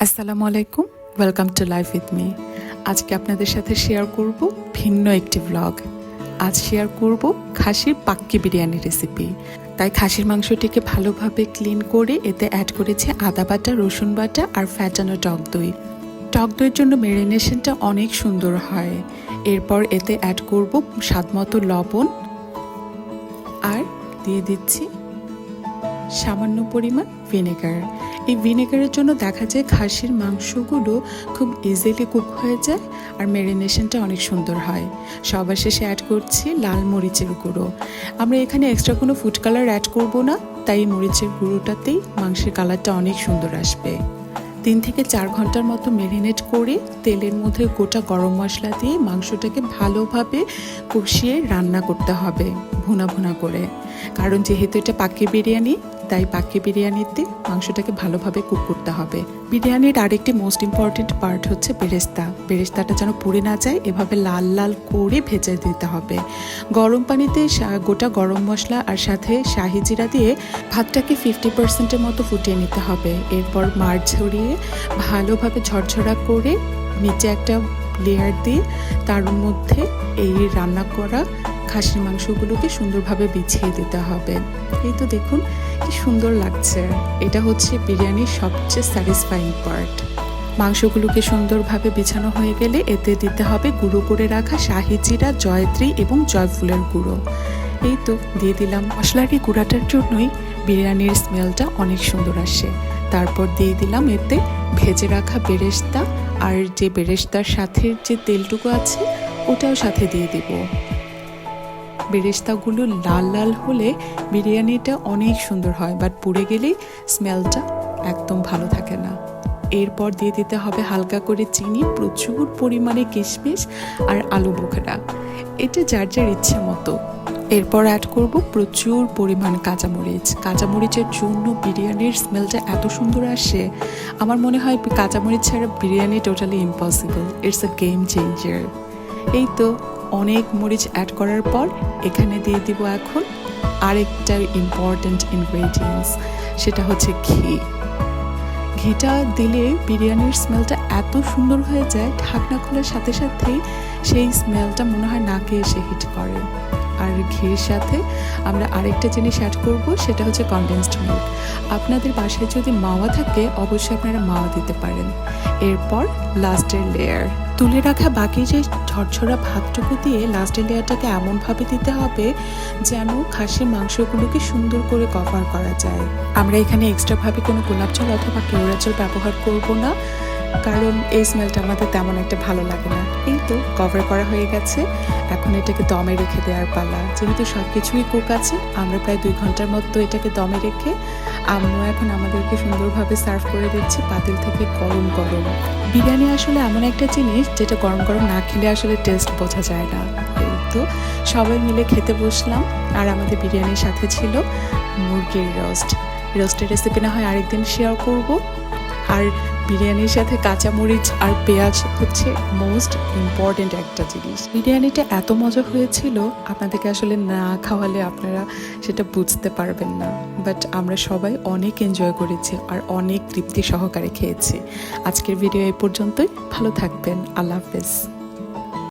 আসসালামু আলাইকুম, welcome to life with me. আজকে আপনাদের সাথে শেয়ার করব ভিন্ন একটি ব্লগ। আজ শেয়ার করব খাসির পাক্কি বিরিয়ানি রেসিপি। তাই খাসির মাংসটিকে ভালোভাবে ক্লিন করে এতে অ্যাড করেছি আদা বাটা, রসুন বাটা আর ফ্যাটানো টক দই। টক দইয়ের জন্য ম্যারিনেশনটা অনেক সুন্দর হয়। এরপর এতে অ্যাড করব স্বাদমতো লবণ আর দিয়ে দিচ্ছি সামান্য পরিমাণ ভিনেগার। এই ভিনেগারের জন্য দেখা যায় খাসির মাংসগুলো খুব ইজিলি কুক হয়ে যায় আর ম্যারিনেশনটা অনেক সুন্দর হয়। সবার শেষে অ্যাড করছি লাল মরিচের গুঁড়ো। আমরা এখানে এক্সট্রা কোনো ফুড কালার অ্যাড করব না, তাই মরিচের গুঁড়োটাতেই মাংসের কালারটা অনেক সুন্দর আসবে। 3 থেকে 4 ঘন্টার মতো ম্যারিনেট করে তেলের মধ্যে গোটা গরম মশলা দিয়ে মাংসটাকে ভালোভাবে কষিয়ে রান্না করতে হবে, ভুনা ভুনা করে। কারণ যেহেতু এটা পাক্কি বিরিয়ানি, তাই পাক্কি বিরিয়ানিতে মাংসটাকে ভালোভাবে কুক করতে হবে। বিরিয়ানির আরেকটি মোস্ট ইম্পর্টেন্ট পার্ট হচ্ছে বেরেস্তা। বেরেস্তাটা যেন পুড়ে না যায়, এভাবে লাল লাল করে ভেজে দিতে হবে। গরম পানিতে গোটা গরম মশলা আর সাথে শাহি জিরা দিয়ে ভাতটাকে 50%-এর মতো ফুটিয়ে নিতে হবে। এরপর মাড় ছড়িয়ে ভালোভাবে ঝরঝরা করে নিচে একটা লেয়ার দিয়ে তার মধ্যে এই রান্না করা খাসির মাংসগুলোকে সুন্দরভাবে বিছিয়ে দিতে হবে। এই তো দেখুন কি সুন্দর লাগছে। এটা হচ্ছে বিরিয়ানির সবচেয়ে স্যাটিসফাইং পার্ট। মাংসগুলোকে সুন্দরভাবে বিছানো হয়ে গেলে এতে দিতে হবে গুঁড়ো করে রাখা শাহি জিরা, জয়ত্রী এবং জয়ফুলের গুঁড়ো। এই তো দিয়ে দিলাম। মশলার এই গুঁড়াটার জন্যই বিরিয়ানির স্মেলটা অনেক সুন্দর আসে। তারপর দিয়ে দিলাম এতে ভেজে রাখা বেরেস্তা, আর যে বেরেস্তার সাথে যে তেলটুকু আছে ওটাও সাথে দিয়ে দিব। বেরেস্তাগুলো লাল লাল হলে বিরিয়ানিটা অনেক সুন্দর হয়, বাট পুড়ে গেলেই স্মেলটা একদম ভালো থাকে না। এরপর দিয়ে দিতে হবে হালকা করে চিনি, প্রচুর পরিমাণে কিশমিশ আর আলু বোখরা। এটা যার যার ইচ্ছে মতো। এরপর অ্যাড করব প্রচুর পরিমাণ কাঁচামরিচ। কাঁচামরিচের জন্য বিরিয়ানির স্মেলটা এত সুন্দর আসে। আমার মনে হয় কাঁচামরিচ ছাড়া biryani totally impossible. It's a game changer. এই তো অনেক মরিচ অ্যাড করার পর এখানে দিয়ে দিব এখন আরেকটা ইম্পর্ট্যান্ট ইনগ্রেডিয়েন্টস, সেটা হচ্ছে ঘি। ঘিটা দিলে বিরিয়ানির স্মেলটা এত সুন্দর হয়ে যায়, ঢাকনা খোলার সাথে সাথেই সেই স্মেলটা মনে হয় নাকে এসে হিট করে। আর ঘির সাথে আমরা আরেকটা জিনিস অ্যাড করব, সেটা হচ্ছে কনডেন্সড মিল্ক। আপনাদের বাসায় যদি মাওয়া থাকে অবশ্যই আপনারা মাওয়া দিতে পারেন। এরপর লাস্টের লেয়ার তুলে রাখা বাকি যে ঝরঝরা ভাতটুকু দিয়ে লাস্টের লেয়ারটাকে এমনভাবে দিতে হবে যেন খাসির মাংসগুলোকে সুন্দর করে কভার করা যায়। আমরা এখানে এক্সট্রাভাবে কোনো গোলাপ জল অথবা কেওড়া জল ব্যবহার করব না, কারণ এই স্মেলটা আমাদের তেমন একটা ভালো লাগে না। এই তো কভার করা হয়ে গেছে। এখন এটাকে দমে রেখে দেওয়ার পালা। যেহেতু সব কিছুই কুক আছে, আমরা প্রায় 2 ঘন্টার মতো এটাকে দমে রেখে আম্মু এখন আমাদেরকে সুন্দরভাবে সার্ভ করে দিচ্ছে পাতিল থেকে গরম গরম। বিরিয়ানি আসলে এমন একটা জিনিস যেটা গরম গরম না খেলে আসলে টেস্ট বোঝা যায় না। এই তো সবাই মিলে খেতে বসলাম, আর আমাদের বিরিয়ানির সাথে ছিল মুরগির রোস্টের রেসিপি না হয় আরেকদিন শেয়ার করব। আর বিরিয়ানির সাথে কাঁচামরিচ আর পেঁয়াজ হচ্ছে মোস্ট ইম্পর্টেন্ট একটা জিনিস। বিরিয়ানিটা এত মজা হয়েছিল, আপনাদেরকে আসলে না খাওয়ালে আপনারা সেটা বুঝতে পারবেন না। বাট আমরা সবাই অনেক এনজয় করেছি আর অনেক তৃপ্তি সহকারে খেয়েছি। আজকের ভিডিও এই পর্যন্তই। ভালো থাকবেন। আল্লাহ হাফেজ।